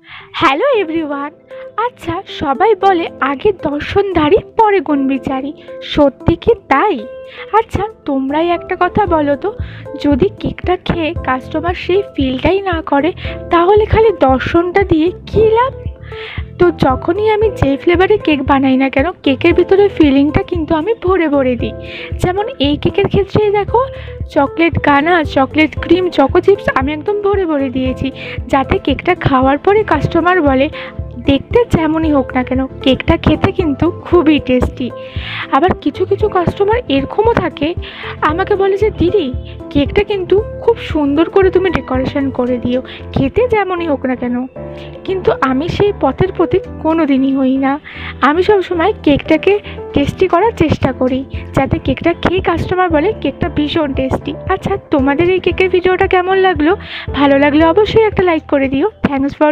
Hello everyone. আচ্ছা, সবাই বলে আগে দর্শনধারী পরে গুণবিচারী, সত্যি কি তাই? আচ্ছা, তোমরাই একটা কথা বলো তো, যদি কেকটা খেয়ে কাস্টমার সেই ফিলটাই না করে, তাহলে খালি দর্শনটা দিয়ে কী লাভ? তো যখনই আমি যে ফ্লেভারে কেক বানাই না কেন, কেকের ভিতরে ফিলিংটা কিন্তু আমি ভরে ভরে দিই। যেমন এই কেকের ক্ষেত্রেই দেখো, চকলেট গানা, চকলেট ক্রিম, চকো চিপস আমি একদম ভরে ভরে দিয়েছি, যাতে কেকটা খাওয়ার পরে কাস্টমার বলে দেখতে যেমনই হোক না কেন কেকটা খেতে কিন্তু খুবই টেস্টি। আবার কিছু কিছু কাস্টমার এরকমও থাকে, আমাকে বলে যে দিদি, কেকটা কিন্তু খুব সুন্দর করে তুমি ডেকোরেশন করে দিও, খেতে যেমনই হোক না কেন। কিন্তু আমি সেই পথের প্রতীক কোনো দিনই হই না। আমি সবসময় কেকটাকে টেস্টি করার চেষ্টা করি, যাতে কেকটা খেয়ে কাস্টমার বলে কেকটা ভীষণ টেস্টি। আচ্ছা, তোমাদের এই কেকের ভিডিওটা কেমন লাগলো? ভালো লাগলে অবশ্যই একটা লাইক করে দিও। Thanks for